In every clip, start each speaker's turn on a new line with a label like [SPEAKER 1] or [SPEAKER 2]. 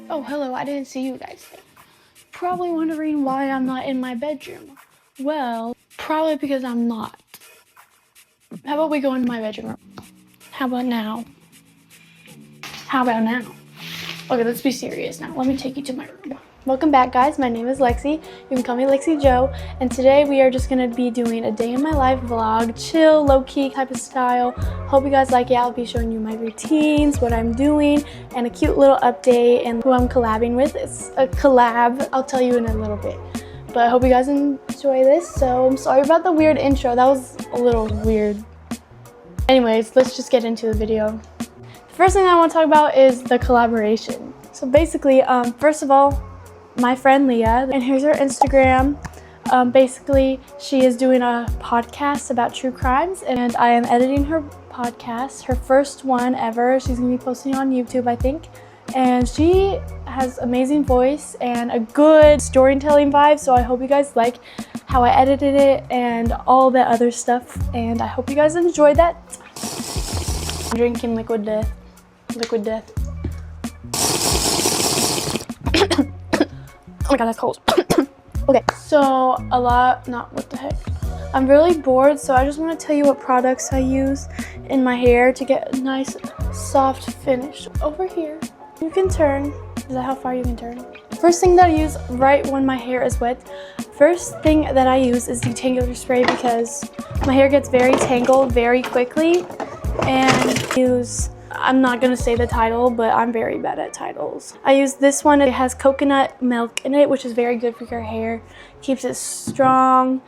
[SPEAKER 1] Oh, hello, I didn't see you guys there. Probably wondering why I'm not in my bedroom. Well, probably because I'm not. How about we go into my bedroom? How about now? How about now? Okay, let's be serious now. Let me take you to my room. Welcome back, guys. My name is Lexi. You can call me LEXI-JO. And today we are just gonna be doing a day in my life vlog, chill, low-key type of style. Hope you guys like it. I'll be showing you my routines, what I'm doing, and a cute little update and who I'm collabing with. It's a collab. I'll tell you in a little bit. But I hope you guys enjoy this. So I'm sorry about the weird intro. That was a little weird. Anyways, let's just get into the video. The first thing I want to talk about is the collaboration. So basically, first of all, my friend Leah, and here's her Instagram. Basically, she is doing a podcast about true crimes, and I am editing her podcast, her first one ever. She's gonna be posting on YouTube, I think. And she has amazing voice and a good storytelling vibe, so I hope you guys like how I edited it and all the other stuff, and I hope you guys enjoyed that. I'm drinking liquid death. Liquid death. Oh my god, that's cold. Okay, so what the heck? I'm really bored, so I just want to tell you what products I use in my hair to get a nice soft finish. Over here, you can turn. Is that how far you can turn? First thing that I use right when my hair is wet, first thing that I use is detangler spray because my hair gets very tangled very quickly. And I'm not gonna say the title, but I'm very bad at titles. I use this one. It has coconut milk in it, which is very good for your hair. Keeps it strong.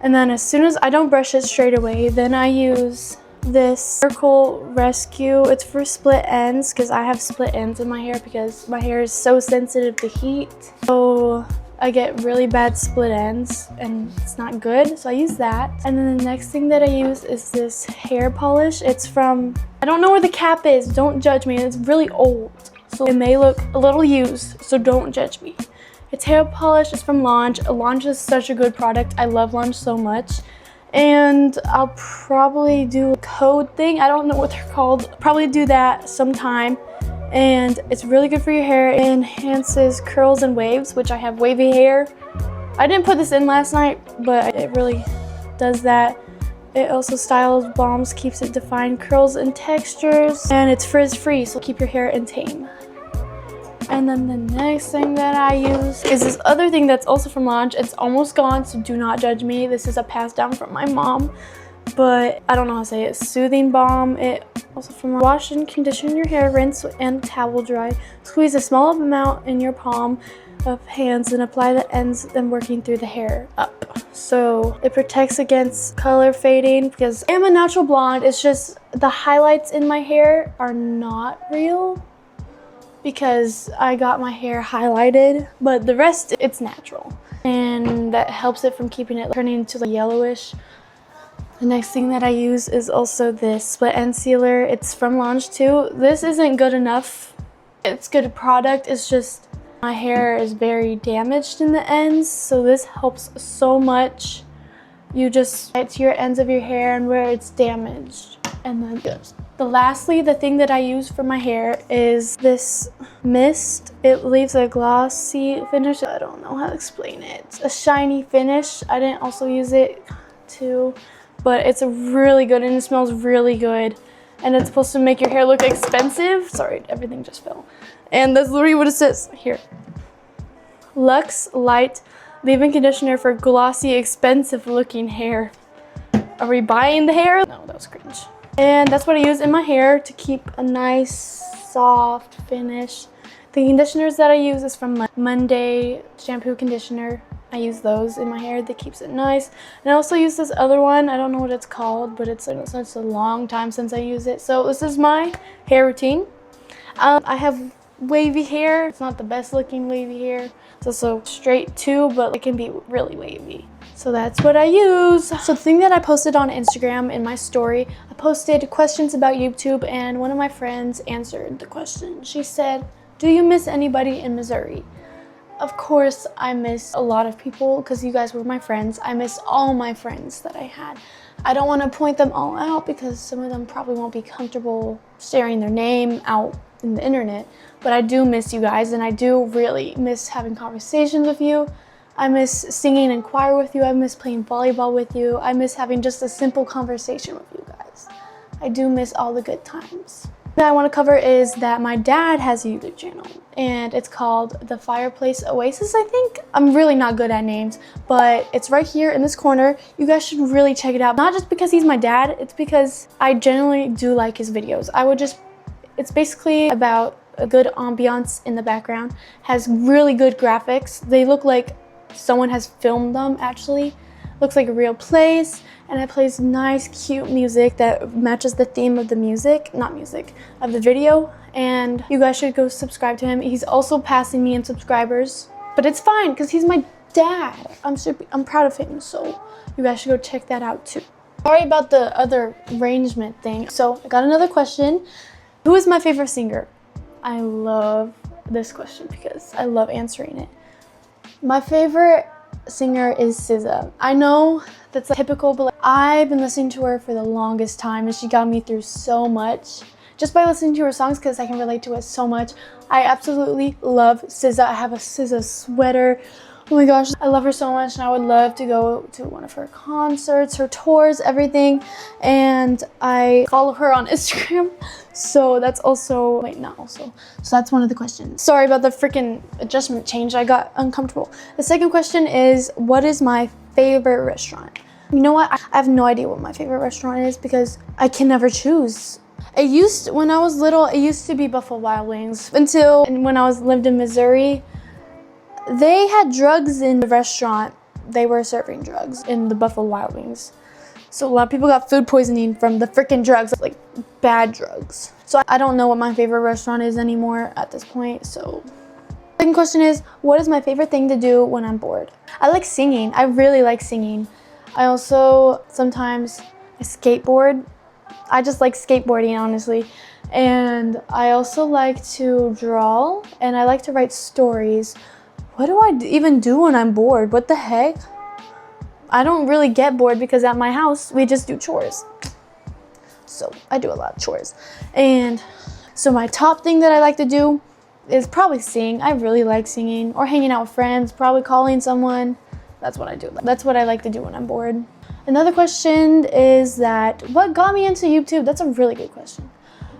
[SPEAKER 1] And then as soon as I don't brush it straight away, then I use this Circle Rescue. It's for split ends because I have split ends in my hair because my hair is so sensitive to heat. So I get really bad split ends and it's not good, so I use that. And then the next thing that I use is this hair polish. It's from, I don't know where the cap is, don't judge me, it's really old. So it may look a little used, so don't judge me. It's hair polish, it's from Launch. Launch is such a good product, I love Launch so much. And I'll probably do a code thing, I don't know what they're called. Probably do that sometime. And it's really good for your hair. It enhances curls and waves, which I have wavy hair. I didn't put this in last night, but it really does that. It also styles, balms, keeps it defined, curls and textures, and it's frizz-free, so keep your hair in tame. And then the next thing that I use is this other thing that's also from Launch. It's almost gone, so do not judge me. This is a pass down from my mom, but I don't know how to say it. Soothing balm. It also from wash and condition your hair, rinse and towel dry. Squeeze a small amount in your palm of hands and apply the ends, then working through the hair up. So it protects against color fading because I am a natural blonde. It's just the highlights in my hair are not real because I got my hair highlighted, but the rest, it's natural. And that helps it from keeping it turning into the yellowish. The next thing that I use is also this split end sealer. It's from Launch too. This isn't good enough. It's good product, it's just my hair is very damaged in the ends, so this helps so much. You just right to your ends of your hair and where it's damaged. And then lastly, the thing that I use for my hair is this mist. It leaves a glossy finish. I don't know how to explain it. A shiny finish. I didn't also use it too, but it's really good and it smells really good. And it's supposed to make your hair look expensive. Sorry, everything just fell. And that's literally what it says here. Luxe Light Leave-In Conditioner for glossy, expensive looking hair. Are we buying the hair? No, that was cringe. And that's what I use in my hair to keep a nice, soft finish. The conditioners that I use is from Monday shampoo conditioner. I use those in my hair. That keeps it nice. And I also use this other one. I don't know what it's called, but it's such a long time since I use it. So this is my hair routine. I have wavy hair. It's not the best looking wavy hair. It's also straight too, but it can be really wavy. So that's what I use. So the thing that I posted on Instagram in my story, I posted questions about YouTube, and one of my friends answered the question. She said, "Do you miss anybody in Missouri?" Of course, I miss a lot of people because you guys were my friends. I miss all my friends that I had. I don't want to point them all out because some of them probably won't be comfortable sharing their name out in the internet, but I do miss you guys, and I do really miss having conversations with you. I miss singing in choir with you. I miss playing volleyball with you. I miss having just a simple conversation with you guys. I do miss all the good times. That I want to cover is that my dad has a YouTube channel, and it's called The Fireplace Oasis, I think. I'm really not good at names, but it's right here in this corner. You guys should really check it out. Not just because he's my dad, it's because I generally do like his videos. It's basically about a good ambiance in the background, has really good graphics. They look like someone has filmed them, actually. Looks like a real place, and it plays nice, cute music that matches the theme of the of the video. And you guys should go subscribe to him. He's also passing me in subscribers, but it's fine because he's my dad. I'm proud of him, so you guys should go check that out too. Sorry about the other arrangement thing. So I got another question. Who is my favorite singer? I love this question because I love answering it. My favorite singer is SZA. I know that's typical, but I've been listening to her for the longest time, and she got me through so much just by listening to her songs because I can relate to it so much. I absolutely love SZA. I have a SZA sweater. Oh my gosh, I love her so much, and I would love to go to one of her concerts, her tours, everything. And I follow her on Instagram. So that's also, so that's one of the questions. Sorry about the freaking adjustment change. I got uncomfortable. The second question is, what is my favorite restaurant? You know what? I have no idea what my favorite restaurant is because I can never choose. When I was little, it used to be Buffalo Wild Wings until when I lived in Missouri. They had drugs in the restaurant. They were serving drugs in the Buffalo Wild Wings. So a lot of people got food poisoning from the freaking drugs, like bad drugs. So I don't know what my favorite restaurant is anymore at this point, so. Second question is, what is my favorite thing to do when I'm bored? I like singing. I really like singing. I also sometimes skateboard. I just like skateboarding, honestly. And I also like to draw, and I like to write stories. What do I even do when I'm bored? What the heck? I don't really get bored because at my house, we just do chores. So I do a lot of chores. And so my top thing that I like to do is probably sing. I really like singing, or hanging out with friends, probably calling someone. That's what I do. That's what I like to do when I'm bored. Another question is that, what got me into YouTube? That's a really good question.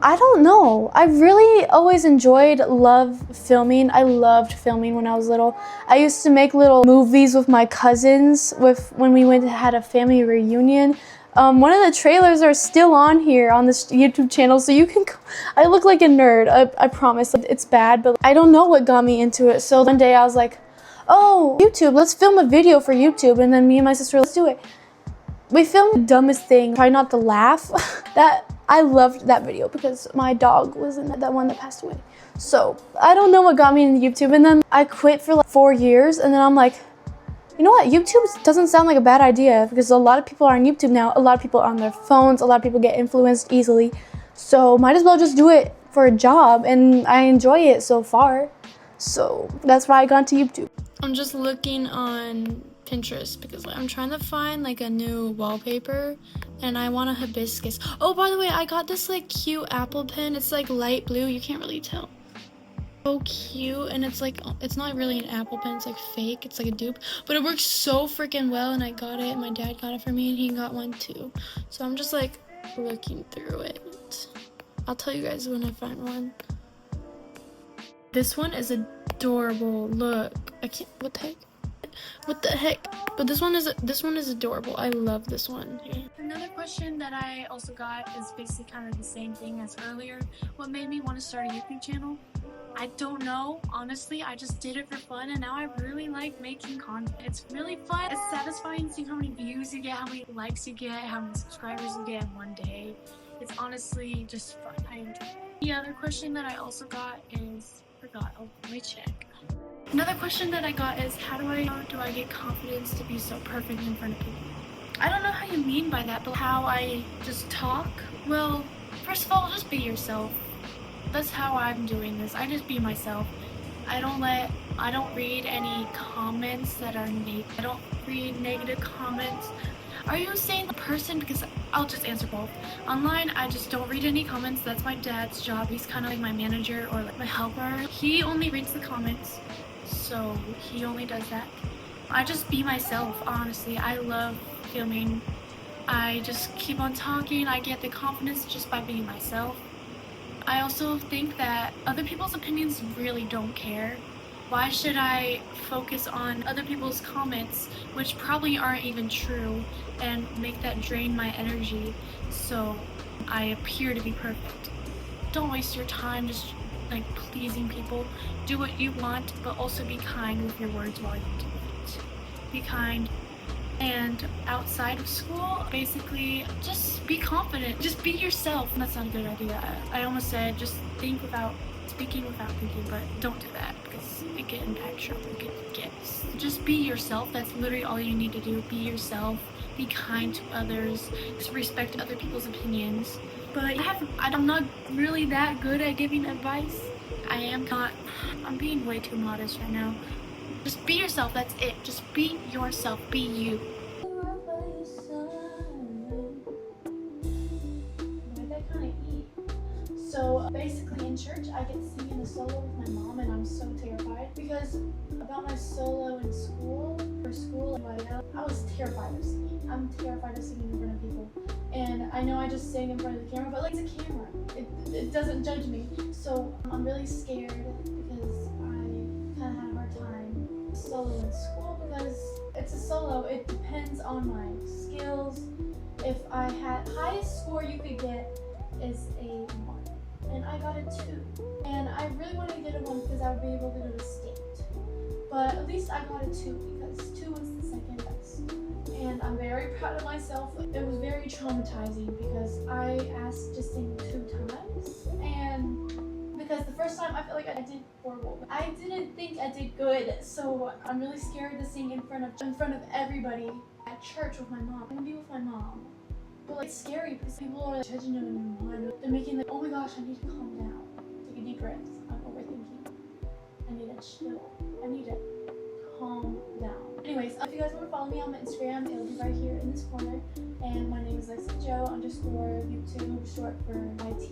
[SPEAKER 1] I don't know. I really always loved filming. I loved filming when I was little. I used to make little movies with my cousins when we had a family reunion. One of the trailers are still on here on this YouTube channel, so you can. I look like a nerd. I promise. It's bad, but I don't know what got me into it. So one day I was like, oh, YouTube, let's film a video for YouTube. And then me and my sister, let's do it. We filmed the dumbest thing. Try not to laugh. I loved that video because my dog was in that one that passed away. So I don't know what got me into YouTube. And then I quit for like 4 years. And then I'm like, you know what? YouTube doesn't sound like a bad idea because a lot of people are on YouTube now. A lot of people are on their phones. A lot of people get influenced easily. So might as well just do it for a job. And I enjoy it so far. So that's why I got into YouTube. I'm just looking on Pinterest because I'm trying to find like a new wallpaper, and I want a hibiscus. Oh, by the way, I got this like cute apple pen. It's like light blue. You can't really tell. So cute, and it's like, it's not really an apple pen. It's like fake. It's like a dupe, but it works so freaking well, and I got it. My dad got it for me, and he got one too. So I'm just like looking through it. I'll tell you guys when I find one. This one is adorable. Look, I can't. What the heck? But this one is adorable. I love this one. Another question that I also got is basically kind of the same thing as earlier. What made me want to start a YouTube channel? I don't know. Honestly, I just did it for fun, and now I really like making content. It's really fun. It's satisfying seeing how many views you get, how many likes you get, how many subscribers you get in one day. It's honestly just fun. I enjoy it. The other question that I also got is, let me check. Another question that I got is, how do I get confidence to be so perfect in front of people? I don't know how you mean by that, but how I just talk? Well, first of all, just be yourself. That's how I'm doing this. I just be myself. I don't read any comments that are I don't read negative comments. Are you saying the person? Because I'll just answer both. Online, I just don't read any comments. That's my dad's job. He's kind of like my manager or like my helper. He only reads the comments, so he only does that. I just be myself, honestly. I love filming. I just keep on talking. I get the confidence just by being myself. I also think that other people's opinions really don't care. Why should I focus on other people's comments, which probably aren't even true, and make that drain my energy so I appear to be perfect? Don't waste your time just like pleasing people. Do what you want, but also be kind with your words while you do it. Be kind. And outside of school, basically, just be confident. Just be yourself. That's not a good idea. I almost said just think without speaking without thinking, but don't do that because it can impact your just be yourself. That's literally all you need to do. Be yourself. Be kind to others. Just respect other people's opinions. But I'm not really that good at giving advice. I'm being way too modest right now. Just be yourself, that's it. Just be yourself, be you. So basically in church I get to sing in a solo with my mom and I'm so terrified because about my solo in school, I was terrified of singing. I'm terrified of singing in front of people. And I know I just sang in front of the camera, but like it's a camera. It doesn't judge me. So I'm really scared because I kind of had a hard time solo in school because it's a solo. It depends on my skills. If I had highest score you could get is a 1 and I got a 2, and I really wanted to get a 1 because I would be able to go to state, but at least I got a 2 because 2 was the second best, and I'm very proud of myself. It was very traumatizing because I asked to sing 2 times, and because the first time I felt like I did horrible. I didn't think I did good, so I'm really scared to sing in front of everybody at church with my mom. I'm gonna be with my mom. But like, it's scary because people are like, judging you in your mind. They're making like, oh my gosh, I need to calm down. Take a deep breath. I'm overthinking. I need to chill. I need to calm down. Anyways, if you guys want to follow me on my Instagram, it'll be right here in this corner. And my name is LEXI-JO _ YouTube, short for YT.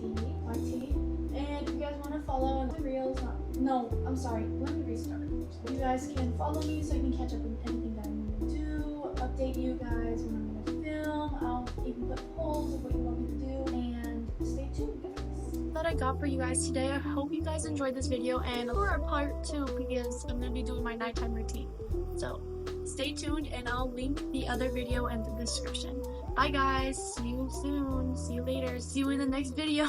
[SPEAKER 1] And if you guys want to follow on the reels, I'm sorry, let me restart. You guys can follow me so you can catch up with anything that I'm going to do, update you guys when I'm going to film. I'll even put polls of what you want me to do, and stay tuned, guys. That I got for you guys today. I hope you guys enjoyed this video, and for a part 2 because I'm going to be doing my nighttime routine. So stay tuned, and I'll link the other video in the description. Bye guys, see you soon, see you later, see you in the next video.